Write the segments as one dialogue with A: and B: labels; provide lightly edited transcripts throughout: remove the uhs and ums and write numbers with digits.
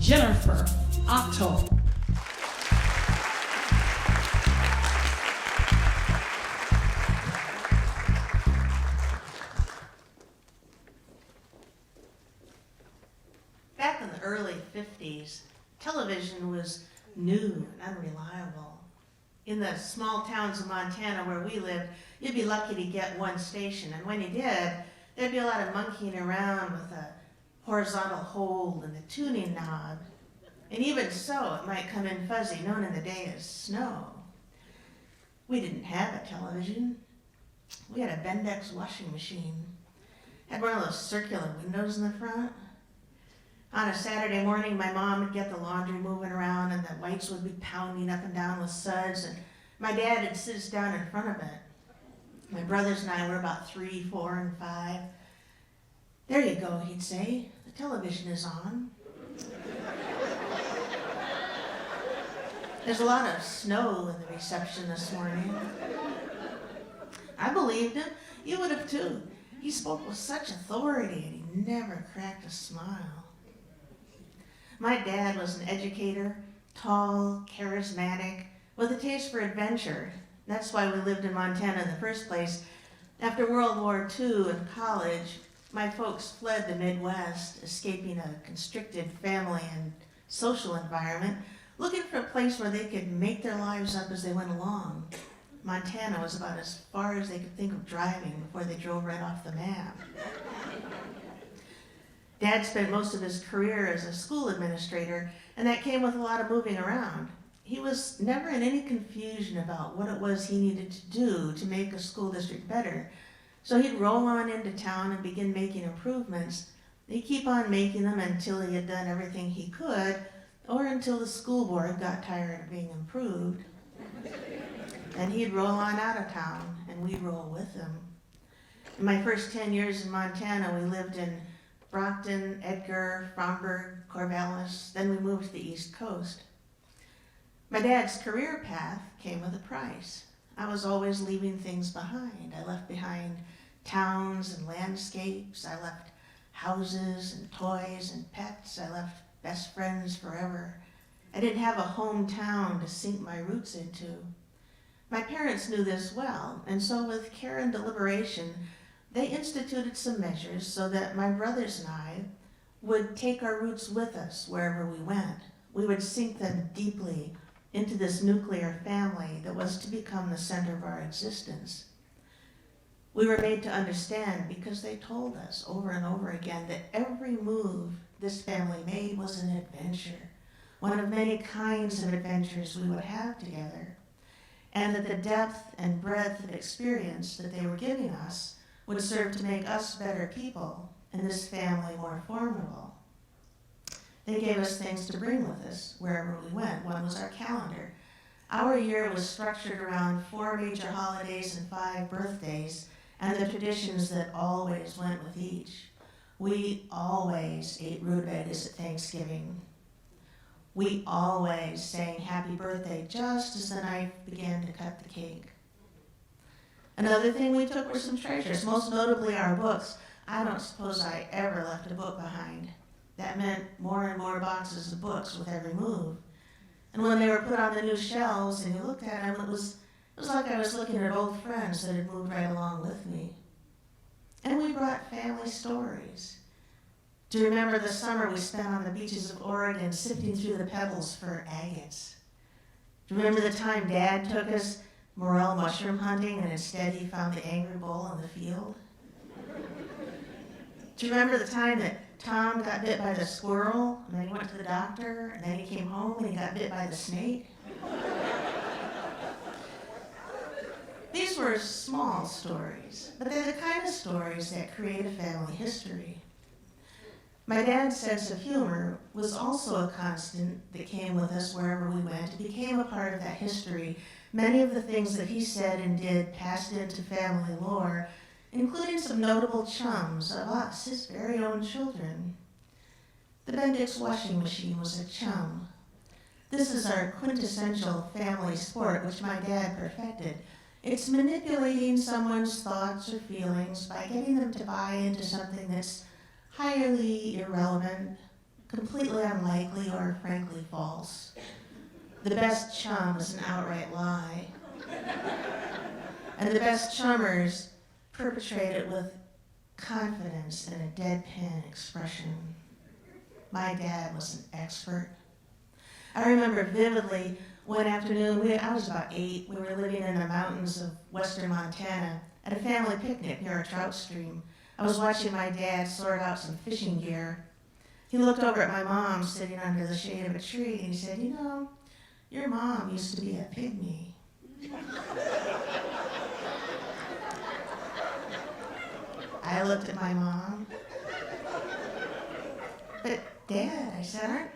A: Jennifer Otto.
B: Back in the early 50s, television was new and unreliable. In the small towns of Montana where we lived, you'd be lucky to get one station, and when you did, there'd be a lot of monkeying around with a horizontal hold and the tuning knob. And even so, it might come in fuzzy, known in the day as snow. We didn't have a television. We had a Bendix washing machine. Had one of those circular windows in the front. On a Saturday morning, my mom would get the laundry moving around and the whites would be pounding up and down with suds, and my dad would sit us down in front of it. My brothers and I were about 3, 4, and 5. "There you go," he'd say. "The television is on." "There's a lot of snow in the reception this morning." I believed him. You would have too. He spoke with such authority and he never cracked a smile. My dad was an educator, tall, charismatic, with a taste for adventure. That's why we lived in Montana in the first place. After World War II and college, my folks fled the Midwest, escaping a constricted family and social environment, looking for a place where they could make their lives up as they went along. Montana was about as far as they could think of driving before they drove right off the map. Dad spent most of his career as a school administrator, and that came with a lot of moving around. He was never in any confusion about what it was he needed to do to make a school district better. So he'd roll on into town and begin making improvements. He'd keep on making them until he had done everything he could, or until the school board got tired of being improved. And he'd roll on out of town, and we'd roll with him. In my first 10 years in Montana, we lived in Brockton, Edgar, Fromberg, Corvallis, then we moved to the East Coast. My dad's career path came with a price. I was always leaving things behind. I left behind towns and landscapes. I left houses and toys and pets. I left best friends forever. I didn't have a hometown to sink my roots into. My parents knew this well, and so with care and deliberation, they instituted some measures so that my brothers and I would take our roots with us wherever we went. We would sink them deeply into this nuclear family that was to become the center of our existence. We were made to understand because they told us over and over again that every move this family made was an adventure, one of many kinds of adventures we would have together, and that the depth and breadth of experience that they were giving us would serve to make us better people and this family more formidable. They gave us things to bring with us wherever we went. One was our calendar. Our year was structured around 4 major holidays and 5 birthdays, and the traditions that always went with each. We always ate rutabagas at Thanksgiving. We always sang happy birthday just as the knife began to cut the cake. Another thing we took were some treasures, most notably our books. I don't suppose I ever left a book behind. That meant more and more boxes of books with every move. And when they were put on the new shelves and you looked at them, it was like I was looking at old friends that had moved right along with me. And we brought family stories. Do you remember the summer we spent on the beaches of Oregon sifting through the pebbles for agates? Do you remember the time Dad took us morel mushroom hunting and instead he found the angry bull in the field? Do you remember the time that Tom got bit by the squirrel and then he went to the doctor and then he came home and he got bit by the snake? These were small stories, but they're the kind of stories that create a family history. My dad's sense of humor was also a constant that came with us wherever we went. It became a part of that history. Many of the things that he said and did passed into family lore, including some notable chums of us, his very own children. The Bendix washing machine was a chum. This is our quintessential family sport, which my dad perfected. It's manipulating someone's thoughts or feelings by getting them to buy into something that's highly irrelevant, completely unlikely or frankly false. The best chum is an outright lie. And the best chummers perpetrate it with confidence and a deadpan expression. My dad was an expert. I remember vividly one afternoon, I was about 8, we were living in the mountains of western Montana at a family picnic near a trout stream. I was watching my dad sort out some fishing gear. He looked over at my mom sitting under the shade of a tree and he said, "You know, your mom used to be a pygmy." I looked at my mom. "But Dad," I said, "aren't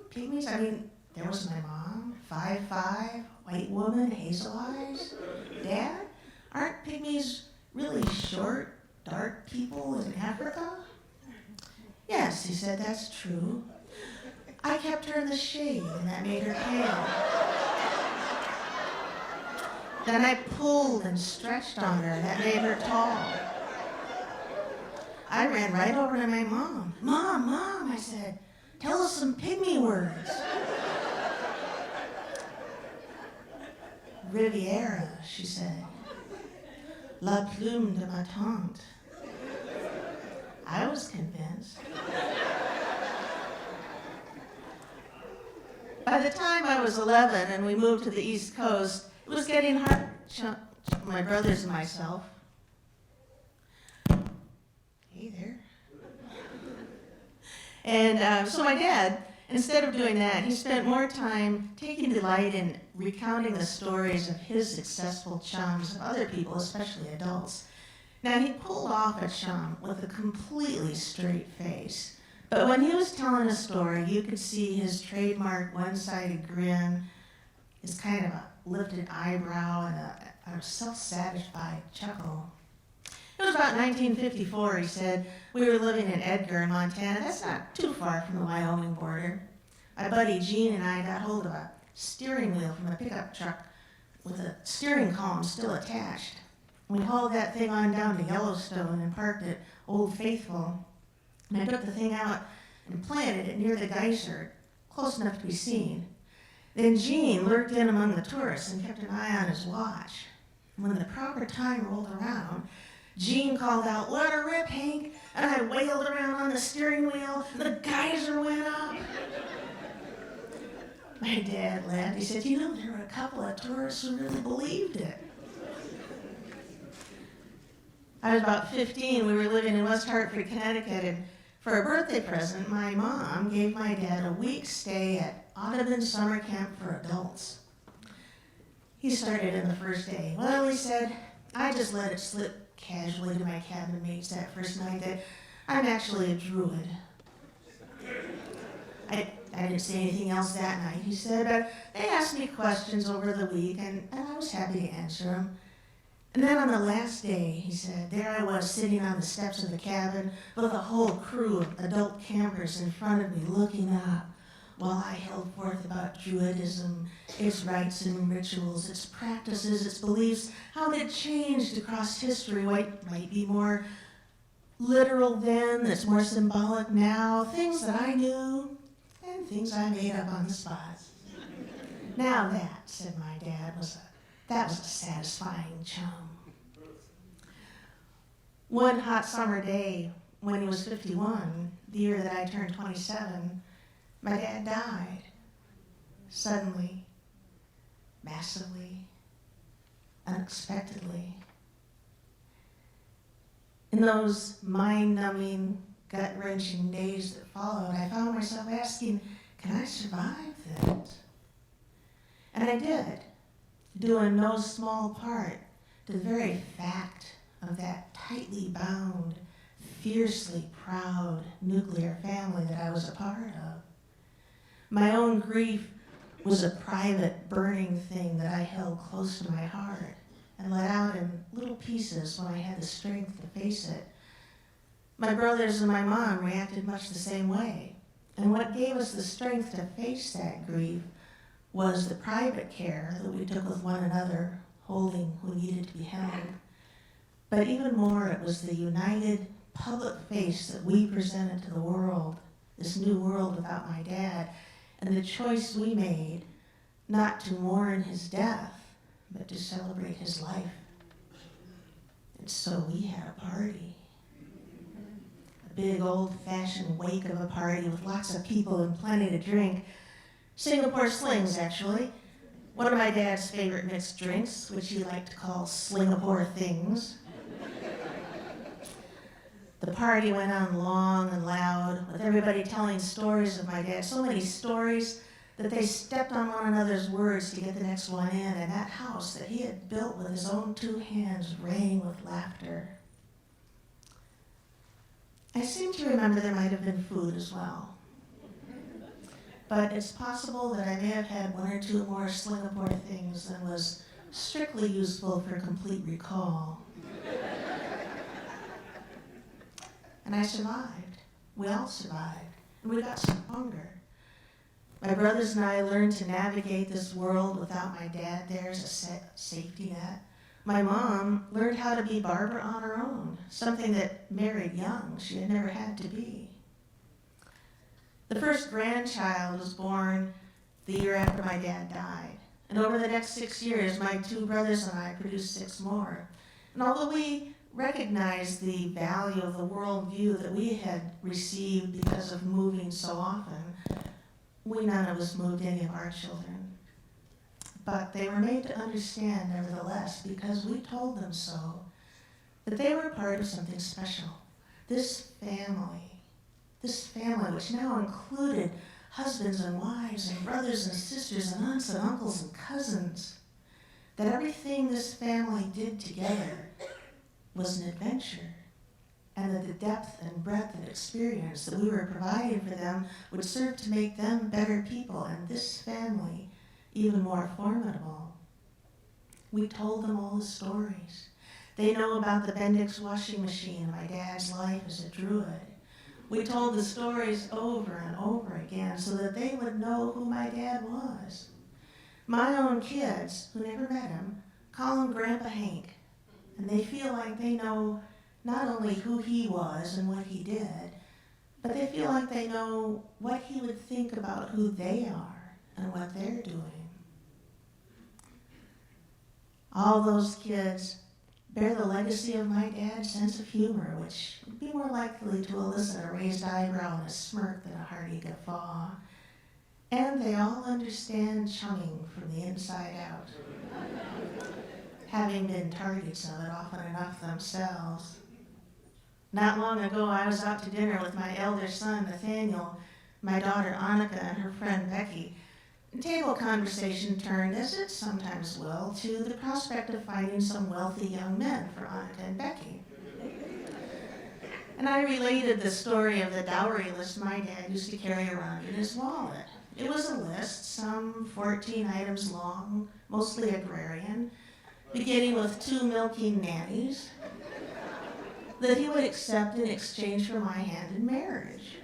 B: pygmies? I mean, there was my mom, 5'5", white woman, hazel eyes. Dad, aren't pygmies really short, dark people in Africa?" "Yes," he said, "that's true. I kept her in the shade and that made her pale. Then I pulled and stretched on her, that made her tall." I ran right over to my mom. Mom, I said, "tell us some pygmy words." "Riviera," she said. "La plume de ma tante." I was convinced. By the time I was 11 and we moved to the East Coast, it was getting hard for my brothers and myself. Hey there. And so my dad, instead of doing that, he spent more time taking delight in recounting the stories of his successful chums of other people, especially adults. Now, he pulled off a chum with a completely straight face. But when he was telling a story, you could see his trademark one-sided grin, his kind of a lifted eyebrow, and a self-satisfied chuckle. It was about 1954, he said. We were living in Edgar, Montana. That's not too far from the Wyoming border. My buddy Gene and I got hold of a steering wheel from a pickup truck with a steering column still attached. We hauled that thing on down to Yellowstone and parked at Old Faithful. And I took the thing out and planted it near the geyser, close enough to be seen. Then Gene lurked in among the tourists and kept an eye on his watch. When the proper time rolled around, Gene called out, "Let her rip, Hank," and I wailed around on the steering wheel, and the geyser went up. My dad laughed. He said, "You know, there were a couple of tourists who really believed it." I was about 15. We were living in West Hartford, Connecticut, and for a birthday present, my mom gave my dad a week's stay at Otto summer camp for adults. He started in the first day. "Well," he said, "I just let it slip casually to my cabin mates that first night that I'm actually a druid." I didn't say anything else that night, he said, but they asked me questions over the week, and I was happy to answer them. And then on the last day, he said, there I was sitting on the steps of the cabin with a whole crew of adult campers in front of me looking up while I held forth about Druidism, its rites and rituals, its practices, its beliefs, how they'd changed across history, what might be more literal then, that's more symbolic now, things that I knew and things I made up on the spot. "Now that," said my dad, that was a satisfying chum. One hot summer day when he was 51, the year that I turned 27, my dad died. Suddenly, massively, unexpectedly. In those mind-numbing, gut-wrenching days that followed, I found myself asking, can I survive that? And I did, due in no small part to the very fact of that tightly bound, fiercely proud nuclear family that I was a part of. My own grief was a private, burning thing that I held close to my heart and let out in little pieces when I had the strength to face it. My brothers and my mom reacted much the same way, and what gave us the strength to face that grief was the private care that we took with one another, holding who needed to be held. But even more, it was the united public face that we presented to the world this new world without my dad, and the choice we made not to mourn his death, but to celebrate his life. And so we had a party. A big old-fashioned wake of a party with lots of people and plenty to drink. Singapore slings, actually. One of my dad's favorite mixed drinks, which he liked to call Slingapore things. The party went on long and loud, with everybody telling stories of my dad. So many stories that they stepped on one another's words to get the next one in, and that house that he had built with his own 2 hands rang with laughter. I seem to remember there might have been food as well. But it's possible that I may have had 1 or 2 more Singapore things than was strictly useful for complete recall. And I survived. We all survived. And we got stronger. My brothers and I learned to navigate this world without my dad there as a safety net. My mom learned how to be Barbara on her own, something that married young she had never had to be. The first grandchild was born the year after my dad died. And over the next 6 years, my 2 brothers and I produced 6 more. And although we recognized the value of the worldview that we had received because of moving so often, none of us moved any of our children. But they were made to understand, nevertheless, because we told them so, that they were part of something special. This family, which now included husbands and wives and brothers and sisters and aunts and uncles and cousins, that everything this family did together was an adventure, and that the depth and breadth of experience that we were providing for them would serve to make them better people, and this family even more formidable. We told them all the stories. They know about the Bendix washing machine and my dad's life as a druid. We told the stories over and over again so that they would know who my dad was. My own kids, who never met him, call him Grandpa Hank, and they feel like they know not only who he was and what he did, but they feel like they know what he would think about who they are and what they're doing. All those kids bear the legacy of my dad's sense of humor, which would be more likely to elicit a raised eyebrow and a smirk than a hearty guffaw. And they all understand chumming from the inside out, having been targets of it often enough themselves. Not long ago, I was out to dinner with my elder son, Nathaniel, my daughter, Annika, and her friend, Becky. Table conversation turned, as it sometimes will, to the prospect of finding some wealthy young men for Annika and Becky. And I related the story of the dowry list my dad used to carry around in his wallet. It was a list, some 14 items long, mostly agrarian, beginning with 2 milking nannies, that he would accept in exchange for my hand in marriage.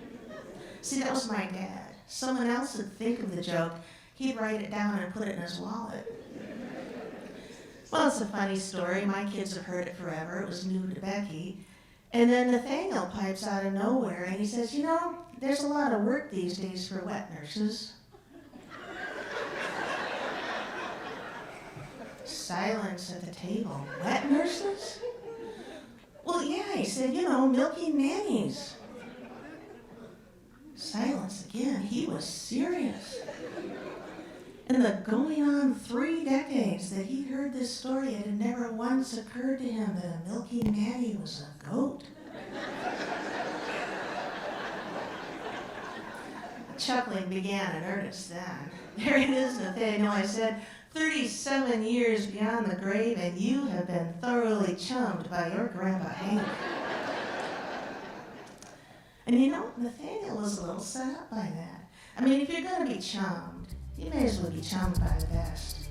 B: See, that was my dad. Someone else would think of the joke. He'd write it down and put it in his wallet. Well, it's a funny story. My kids have heard it forever. It was new to Becky. And then Nathaniel pipes out of nowhere and he says, "You know, there's a lot of work these days for wet nurses." Silence at the table. Wet nurses? Well, yeah, he said, milking nannies. Silence again. He was serious. In the going on 3 decades that he'd heard this story, it had never once occurred to him that a milking nanny was a goat. Chuckling began in earnest then. "There it is, Nathaniel," I said, 37 years beyond the grave, and you have been thoroughly chummed by your Grandpa Hank. And Nathaniel was a little set up by that. I mean, if you're going to be chummed, you may as well be chummed by the best.